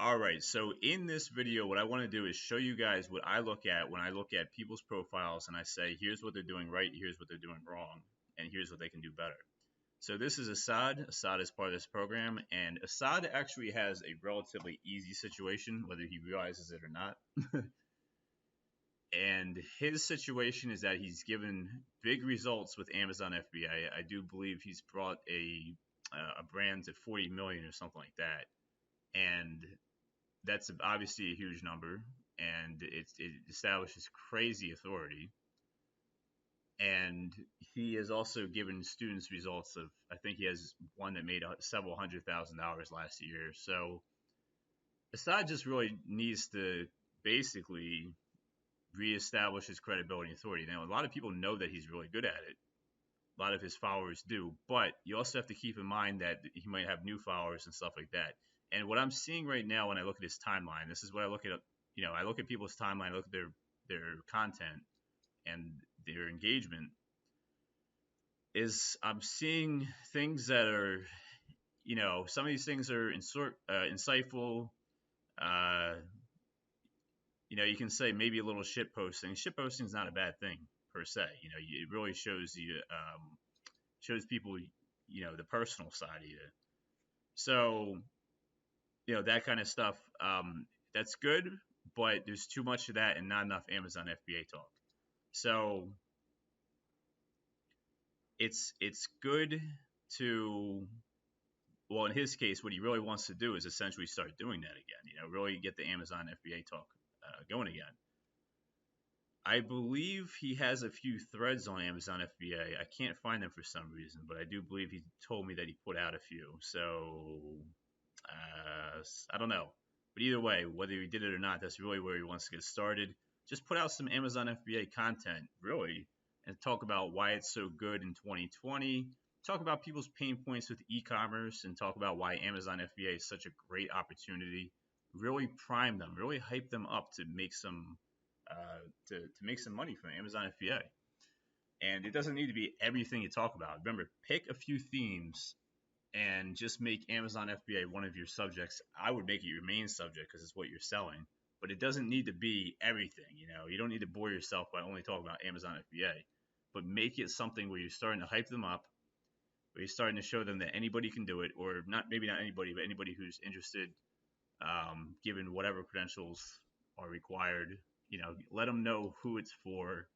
All right, so in this video, what I want to do is show you guys what I look at when I look at people's profiles and I say, here's what they're doing right, here's what they're doing wrong, and here's what they can do better. So this is Asad. Asad is part of this program, and Asad actually has a relatively easy situation, whether he realizes it or not. And his situation is that he's given big results with Amazon FBA. I do believe he's brought a brand to 40 million or something like that, and that's obviously a huge number, and it establishes crazy authority. And he has also given students results of, I think he has one that made several $100,000 last year. So Asad just really needs to basically reestablish his credibility and authority. Now, a lot of people know that he's really good at it. A lot of his followers do, but you also have to keep in mind that he might have new followers and stuff like that. And what I'm seeing right now when I look at his timeline, this is what I look at. I look at people's timeline, I look at their content and their engagement. Is I'm seeing things that are, some of these things are insightful. You can say maybe a little shit posting. Shit posting is not a bad thing per se. It really shows you, shows people, the personal side of you. So, that kind of stuff, that's good, but there's too much of that and not enough Amazon FBA talk. So it's good to, well, in his case, what he really wants to do is essentially start doing that again, really get the Amazon FBA talk going again. I believe he has a few threads on Amazon FBA. I can't find them for some reason, but I do believe he told me that he put out a few. So I don't know. But either way, whether he did it or not, that's really where he wants to get started. Just put out some Amazon FBA content, really, and talk about why it's so good in 2020. Talk about people's pain points with e-commerce and talk about why Amazon FBA is such a great opportunity. Really prime them, really hype them up to make some to make some money from Amazon FBA. And it doesn't need to be everything you talk about. Remember, pick a few themes and just make Amazon FBA one of your subjects. I would make it your main subject because it's what you're selling, but it doesn't need to be everything. You don't need to bore yourself by only talking about Amazon FBA, but make it something where you're starting to hype them up, where you're starting to show them that anybody can do it, or maybe not anybody, but anybody who's interested, given whatever credentials are required. Let them know who it's for.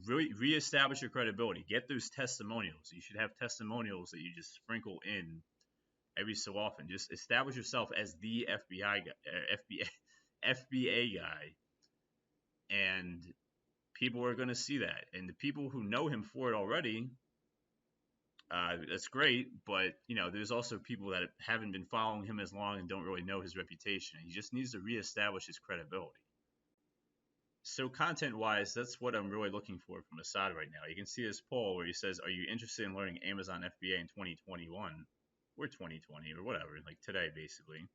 Really reestablish your credibility. Get those testimonials. You should have testimonials that you just sprinkle in every so often. Just establish yourself as the FBA guy, and people are going to see that. And the people who know him for it already, that's great. But there's also people that haven't been following him as long and don't really know his reputation. He just needs to reestablish his credibility. So content-wise, that's what I'm really looking for from Asad right now. You can see this poll where he says, are you interested in learning Amazon FBA in 2021 or 2020 or whatever, like today basically?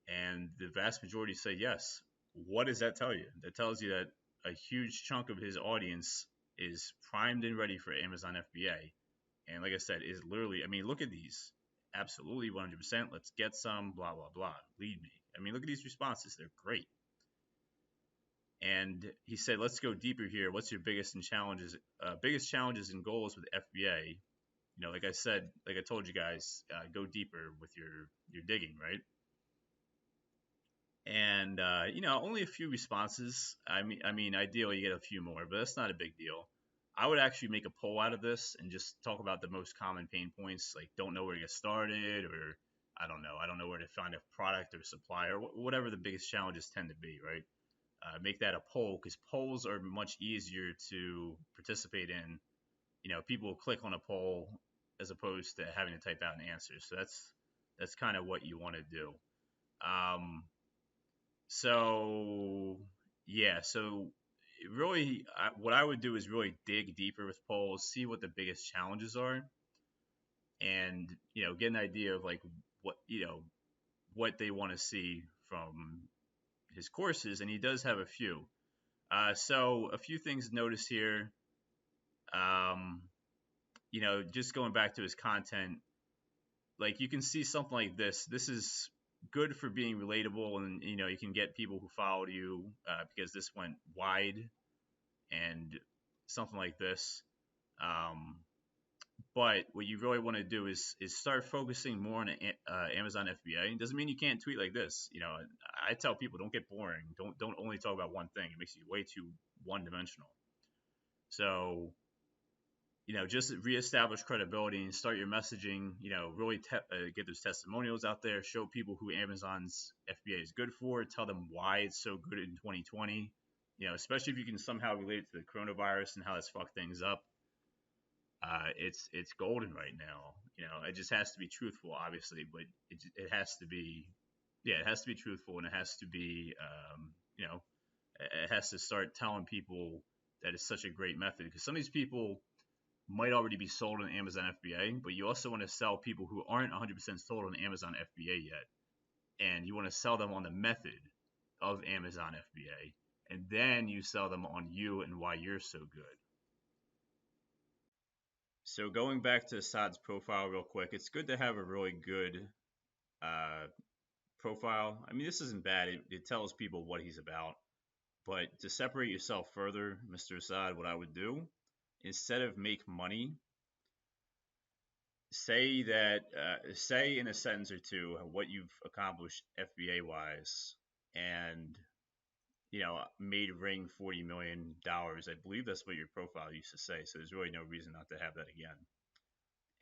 And the vast majority say yes. What does that tell you? That tells you that a huge chunk of his audience is primed and ready for Amazon FBA. And like I said, is literally, look at these. Absolutely 100%. Let's get some, blah, blah, blah. Lead me. Look at these responses. They're great. And he said, let's go deeper here. What's your biggest challenges and goals with FBA? Like I said, like I told you guys, go deeper with your digging, right? And, only a few responses. Ideally you get a few more, but that's not a big deal. I would actually make a poll out of this and just talk about the most common pain points, like don't know where to get started, or I don't know where to find a product or supplier, whatever the biggest challenges tend to be, right? Make that a poll, because polls are much easier to participate in. People will click on a poll as opposed to having to type out an answer. So that's kind of what you want to do. So really, what I would do is really dig deeper with polls, see what the biggest challenges are, and get an idea of like what they want to see from his courses, and he does have a few. So a few things to notice here. Just going back to his content, like you can see something like this. This is good for being relatable, and you can get people who followed you because this went wide and something like this. Um, but what you really want to do is start focusing more on Amazon FBA. It doesn't mean you can't tweet like this. I tell people don't get boring. Don't only talk about one thing. It makes you way too one dimensional. So just reestablish credibility and start your messaging. Really get those testimonials out there. Show people who Amazon's FBA is good for. Tell them why it's so good in 2020. Especially if you can somehow relate it to the coronavirus and how that's fucked things up. It's golden right now. It just has to be truthful, obviously, but it has to be, yeah, it has to be truthful, and it has to be, it has to start telling people that it's such a great method, because some of these people might already be sold on Amazon FBA, but you also want to sell people who aren't 100% sold on Amazon FBA yet, and you want to sell them on the method of Amazon FBA, and then you sell them on you and why you're so good. So going back to Assad's profile real quick, it's good to have a really good uh, profile. I mean, this isn't bad. It tells people what he's about. But to separate yourself further, Mr. Assad, what I would do, instead of make money, say in a sentence or two what you've accomplished FBA wise, and made ring $40 million. I believe that's what your profile used to say. So there's really no reason not to have that again.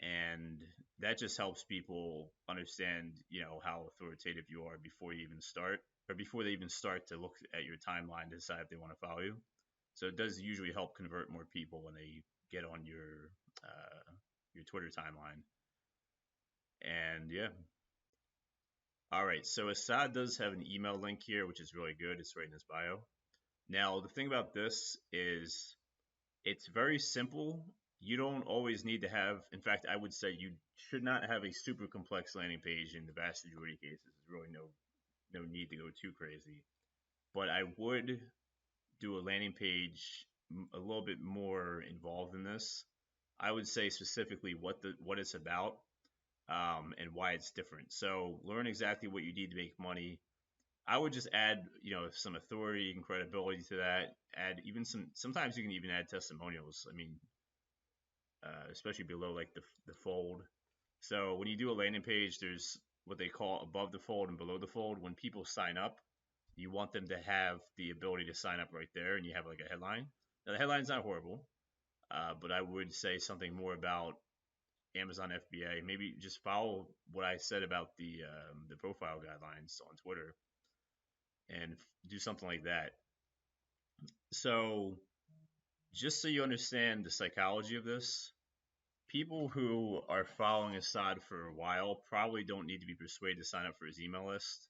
And that just helps people understand how authoritative you are before you even start, or before they even start to look at your timeline to decide if they want to follow you. So it does usually help convert more people when they get on your Twitter timeline. And yeah. All right, so Asad does have an email link here, which is really good. It's right in his bio. Now the thing about this is it's very simple. You don't always need to have, in fact, I would say you should not have a super complex landing page in the vast majority of cases. There's really no need to go too crazy. But I would do a landing page a little bit more involved in this. I would say specifically what it's about, and why it's different. So learn exactly what you need to make money. I would just add, some authority and credibility to that. Add even sometimes you can even add testimonials. I mean, especially below like the fold. So when you do a landing page, there's what they call above the fold and below the fold. When people sign up, you want them to have the ability to sign up right there, and you have like a headline. Now the headline's not horrible, but I would say something more about Amazon FBA. Maybe just follow what I said about the profile guidelines on Twitter, and do something like that. So just so you understand the psychology of this, people who are following Assad for a while probably don't need to be persuaded to sign up for his email list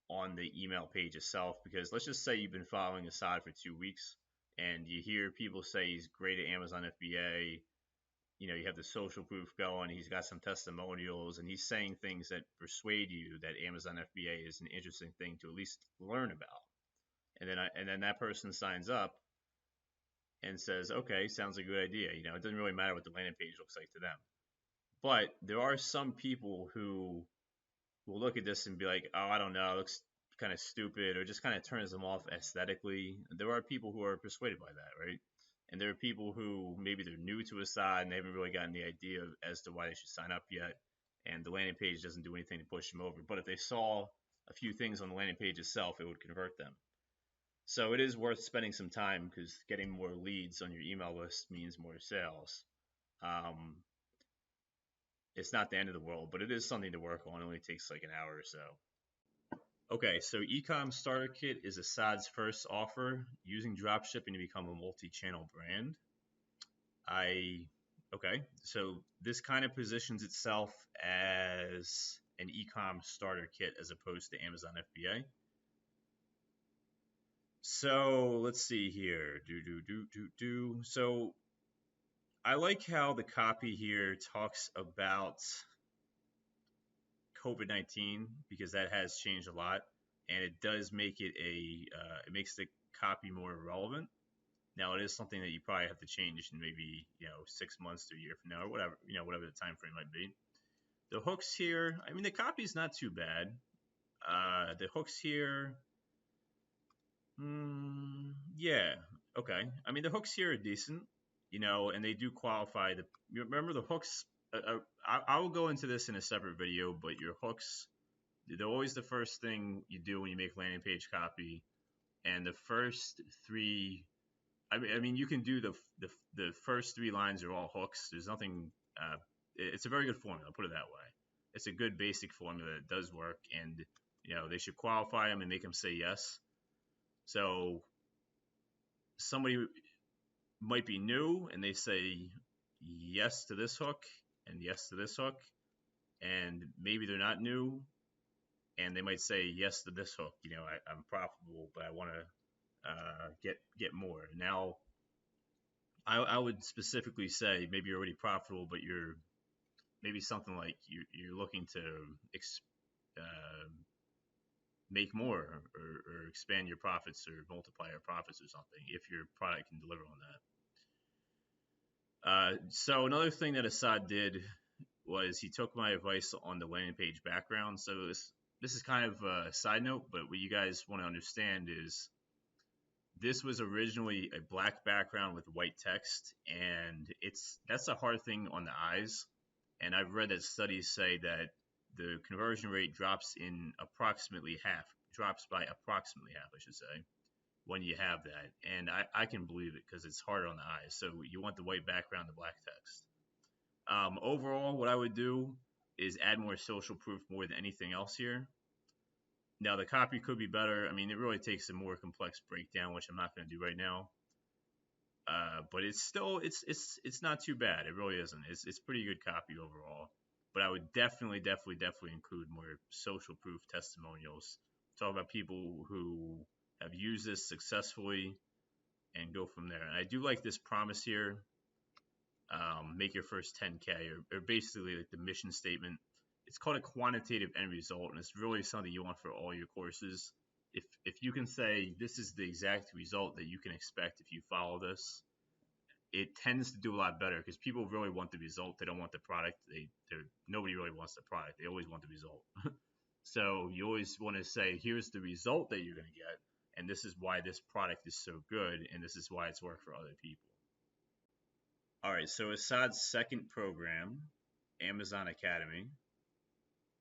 on the email page itself, because let's just say you've been following Assad for 2 weeks and you hear people say he's great at Amazon FBA. You have the social proof going, he's got some testimonials, and he's saying things that persuade you that Amazon FBA is an interesting thing to at least learn about. And then that person signs up and says, okay, sounds like a good idea. It doesn't really matter what the landing page looks like to them. But there are some people who will look at this and be like, oh, I don't know, it looks kind of stupid, or just kind of turns them off aesthetically. There are people who are persuaded by that, right? And there are people who maybe they're new to Asad and they haven't really gotten the idea as to why they should sign up yet. And the landing page doesn't do anything to push them over. But if they saw a few things on the landing page itself, it would convert them. So it is worth spending some time, because getting more leads on your email list means more sales. It's not the end of the world, but it is something to work on. It only takes like an hour or so. Okay, so Ecom Starter Kit is Assad's first offer using dropshipping to become a multi-channel brand. Okay, so this kind of positions itself as an Ecom Starter Kit as opposed to Amazon FBA. So let's see here. So I like how the copy here talks about COVID-19, because that has changed a lot, and it does make it it makes the copy more relevant. Now it is something that you probably have to change in maybe 6 months to a year from now, or whatever the time frame might be. The hooks here, I mean, the copy is not too bad. The hooks here, yeah, okay. I mean, the hooks here are decent, and they do qualify. You remember the hooks. I will go into this in a separate video, but your hooks, they're always the first thing you do when you make landing page copy, and the first three. I mean, you can do the first three lines are all hooks. There's nothing. It's a very good formula. I'll put it that way. It's a good basic formula that does work, and they should qualify them and make them say yes. So somebody might be new and they say yes to this hook and yes to this hook, and maybe they're not new and they might say yes to this hook. I'm profitable, but I want to get more. Now, I would specifically say maybe you're already profitable, but you're maybe something like you're looking to uh, make more or expand your profits or multiply your profits or something if your product can deliver on that. So another thing that Asad did was he took my advice on the landing page background. So this is kind of a side note, but what you guys want to understand is this was originally a black background with white text, and that's a hard thing on the eyes. And I've read that studies say that the conversion rate drops by approximately half, I should say, when you have that. And I can believe it because it's harder on the eyes. So you want the white background, the black text. Overall, what I would do is add more social proof more than anything else here. Now, the copy could be better. I mean, it really takes a more complex breakdown, which I'm not going to do right now. But it's still it's not too bad. It really isn't. It's pretty good copy overall. But I would definitely include more social proof testimonials. Talk about people who have used this successfully and go from there. And I do like this promise here. Make your first 10K, or basically like the mission statement. It's called a quantitative end result, and it's really something you want for all your courses. If you can say this is the exact result that you can expect if you follow this, it tends to do a lot better because people really want the result. They don't want the product. Nobody really wants the product. They always want the result. So you always want to say, here's the result that you're going to get, and this is why this product is so good, and this is why it's worked for other people. All right, so Asad's second program, Amazon Academy,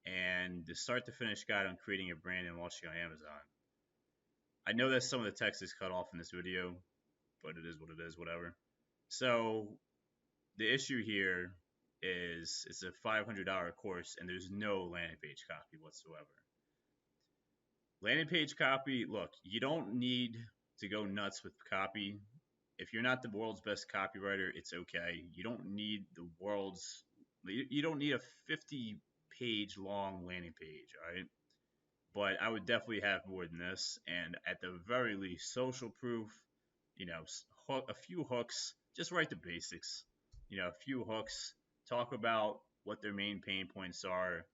and the start to finish guide on creating a brand and launching on Amazon. I know that some of the text is cut off in this video, but it is what it is, whatever. So the issue here is it's a $500 course and there's no landing page copy whatsoever. Landing page copy, look, you don't need to go nuts with copy. If you're not the world's best copywriter, it's okay. You don't need you don't need a 50-page long landing page, all right? But I would definitely have more than this, and at the very least, social proof, a few hooks, just write the basics, a few hooks, talk about what their main pain points are,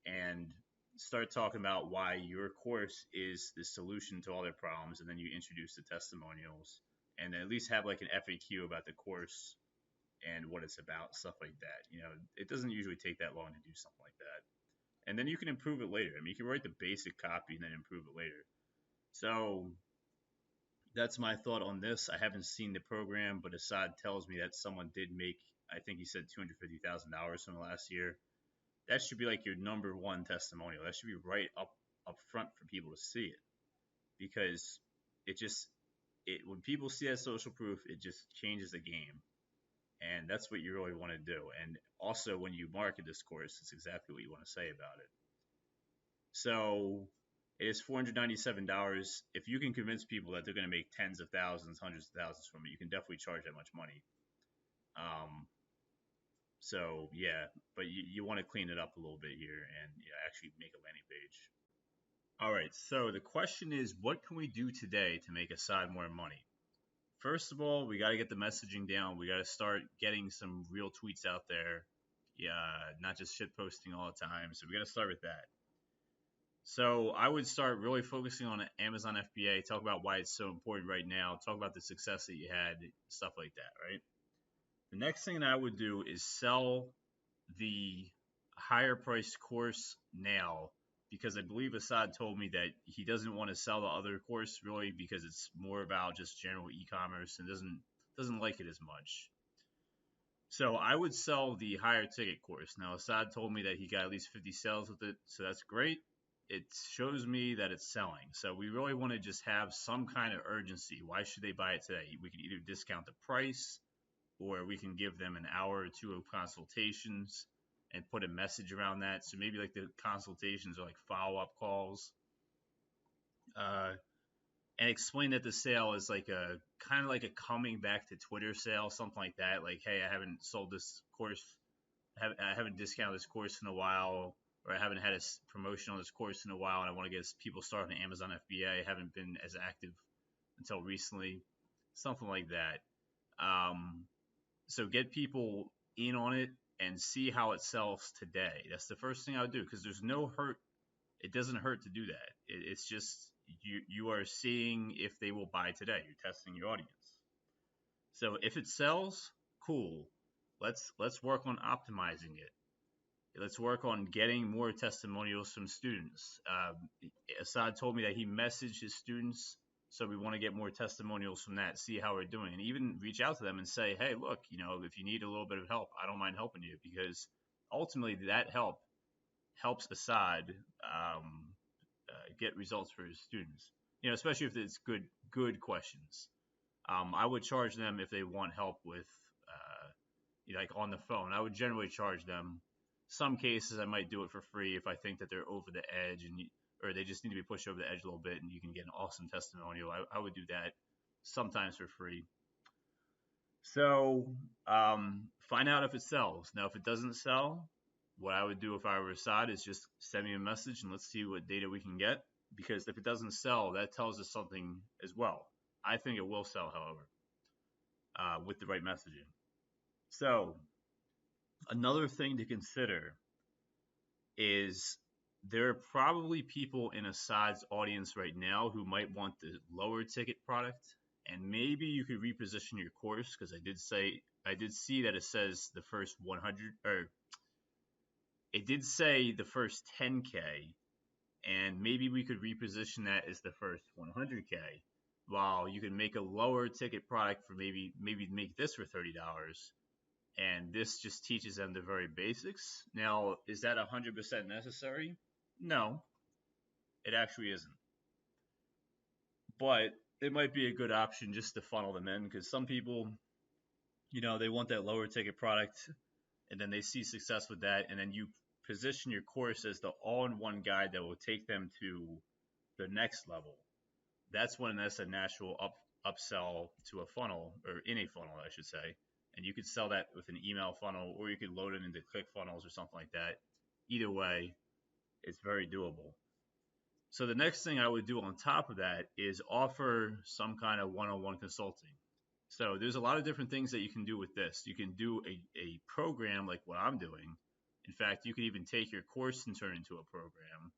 and start talking about why your course is the solution to all their problems, and then you introduce the testimonials, and then at least have like an FAQ about the course and what it's about, stuff like that. It doesn't usually take that long to do something like that. And then you can improve it later. I mean, you can write the basic copy and then improve it later. So that's my thought on this. I haven't seen the program, but Asad tells me that someone did make, I think he said $250,000 from the last year. That should be like your number one testimonial. That should be right up front for people to see it, because when people see that social proof, it just changes the game. And that's what you really want to do. And also, when you market this course, it's exactly what you want to say about it. So it is $497. If you can convince people that they're going to make tens of thousands, hundreds of thousands from it, you can definitely charge that much money. So yeah, but you want to clean it up a little bit here and actually make a landing page. All right, so the question is, what can we do today to make Asad more money? First of all, we got to get the messaging down. We got to start getting some real tweets out there. Yeah, not just shit posting all the time. So we got to start with that. So I would start really focusing on Amazon FBA, talk about why it's so important right now, talk about the success that you had, stuff like that, right? The next thing that I would do is sell the higher priced course now because I believe Asad told me that he doesn't want to sell the other course really because it's more about just general e-commerce and doesn't like it as much. So I would sell the higher ticket course. Now Asad told me that he got at least 50 sales with it, so that's great. It shows me that it's selling. So we really want to just have some kind of urgency. Why should they buy it today? We can either discount the price, or we can give them an hour or two of consultations and put a message around that. So maybe like the consultations are like follow-up calls, uh, and explain that the sale is like a kind of like a coming back to Twitter sale, something like that. Like, hey, I haven't sold this course, I haven't discounted this course in a while, or I haven't had a promotion on this course in a while, and I want to get people started on Amazon FBA. I haven't been as active until recently, something like that. So get people in on it and see how it sells today. That's the first thing I would do, because there's no hurt. It doesn't hurt to do that. It's just you are seeing if they will buy today. You're testing your audience. So if it sells, cool. Let's work on optimizing it. Let's work on getting more testimonials from students. Asad told me that he messaged his students, so we want to get more testimonials from that, see how we're doing, and even reach out to them and say, hey, look, if you need a little bit of help, I don't mind helping you, because ultimately that helps Asad get results for his students. Especially if it's good questions. I would charge them if they want help with, like on the phone. I would generally charge them. Some cases I might do it for free if I think that they're over the edge or they just need to be pushed over the edge a little bit, and you can get an awesome testimonial. I would do that sometimes for free. So find out if it sells. Now, if it doesn't sell, what I would do if I were Asad is just send me a message and let's see what data we can get. Because if it doesn't sell, that tells us something as well. I think it will sell, however, with the right messaging. So another thing to consider is there are probably people in Asad's audience right now who might want the lower ticket product, and maybe you could reposition your course, because I did see that it says the first 100, or it did say the first 10K, and maybe we could reposition that as the first 100K, while you can make a lower ticket product for maybe make this for $30, and this just teaches them the very basics. Now, is that 100% necessary? No, it actually isn't. But it might be a good option just to funnel them in, because some people, they want that lower ticket product, and then they see success with that, and then you position your course as the all-in-one guide that will take them to the next level. That's when that's a natural upsell to a funnel, or in a funnel, I should say. And you could sell that with an email funnel, or you could load it into ClickFunnels or something like that. Either way, it's very doable. So the next thing I would do on top of that is offer some kind of one-on-one consulting. So there's a lot of different things that you can do with this. You can do a program like what I'm doing. In fact, you could even take your course and turn it into a program.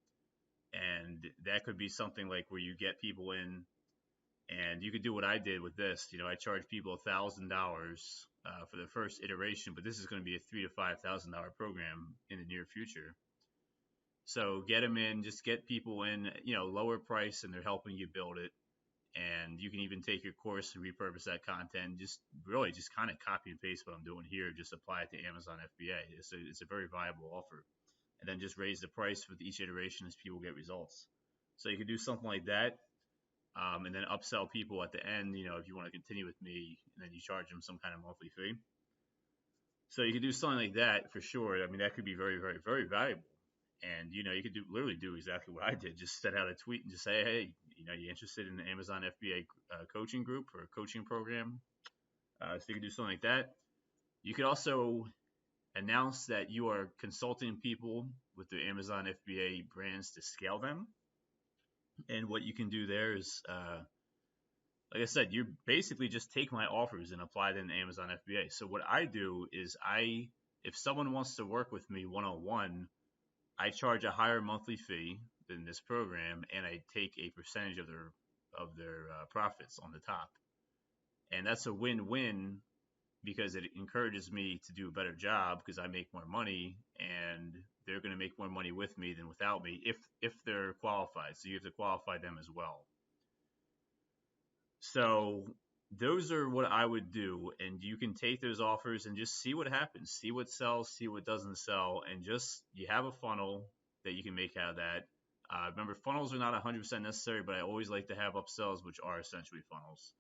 And that could be something like where you get people in, and you could do what I did with this. I charge people $1,000 for the first iteration, but this is going to be a $3,000 to $5,000 program in the near future. So get them in, just get people in, lower price, and they're helping you build it. And you can even take your course and repurpose that content. Just kind of copy and paste what I'm doing here. Just apply it to Amazon FBA. It's a very viable offer. And then just raise the price with each iteration as people get results. So you can do something like that. And then upsell people at the end, if you want to continue with me, and then you charge them some kind of monthly fee. So you can do something like that for sure. I mean, that could be very, very, very valuable. And, you could literally do exactly what I did. Just send out a tweet and just say, hey, you interested in the Amazon FBA coaching group or coaching program? So you can do something like that. You could also announce that you are consulting people with the Amazon FBA brands to scale them. And what you can do there is, like I said, you basically just take my offers and apply them to Amazon FBA. So what I do is if someone wants to work with me one-on-one, I charge a higher monthly fee than this program, and I take a percentage of their profits on the top. And that's a win-win because it encourages me to do a better job because I make more money and they're going to make more money with me than without me if they're qualified. So you have to qualify them as well. So those are what I would do, and you can take those offers and just see what happens, see what sells, see what doesn't sell, and just you have a funnel that you can make out of that. Remember, funnels are not 100% necessary, but I always like to have upsells, which are essentially funnels,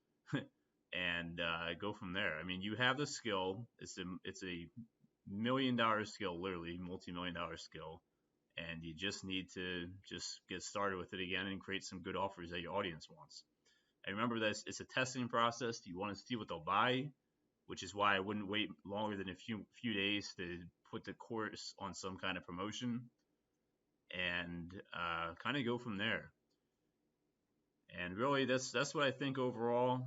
and go from there. I mean, you have the skill; it's a $1 million skill, literally multi-million-dollar skill, and you just need to just get started with it again and create some good offers that your audience wants. And remember that it's a testing process. You want to see what they'll buy, which is why I wouldn't wait longer than a few days to put the course on some kind of promotion and kind of go from there. And really, that's what I think overall.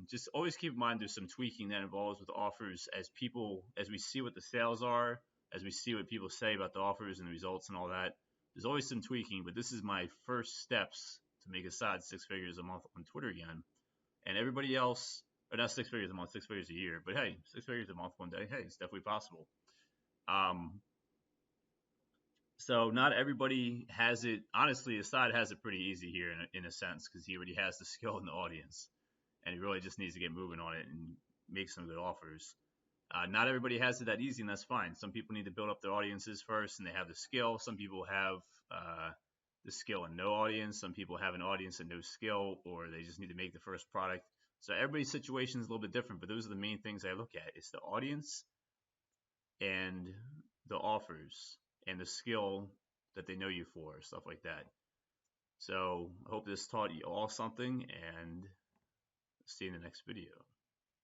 Just always keep in mind there's some tweaking that involves with offers as we see what the sales are, as we see what people say about the offers and the results and all that. There's always some tweaking, but this is my first steps to make Asad 6 figures a month on Twitter again. And everybody else, or not 6 figures a month, 6 figures a year, but hey, 6 figures a month one day, hey, it's definitely possible. So not everybody has it. Honestly, Asad has it pretty easy here in a sense because he already has the skill in the audience, and he really just needs to get moving on it and make some good offers. Not everybody has it that easy, and that's fine. Some people need to build up their audiences first, and they have the skill. Some people have the skill and no audience. Some people have an audience and no skill, or they just need to make the first product. So everybody's situation is a little bit different, but those are the main things I look at. It's the audience and the offers and the skill that they know you for, stuff like that. So I hope this taught you all something, and see you in the next video.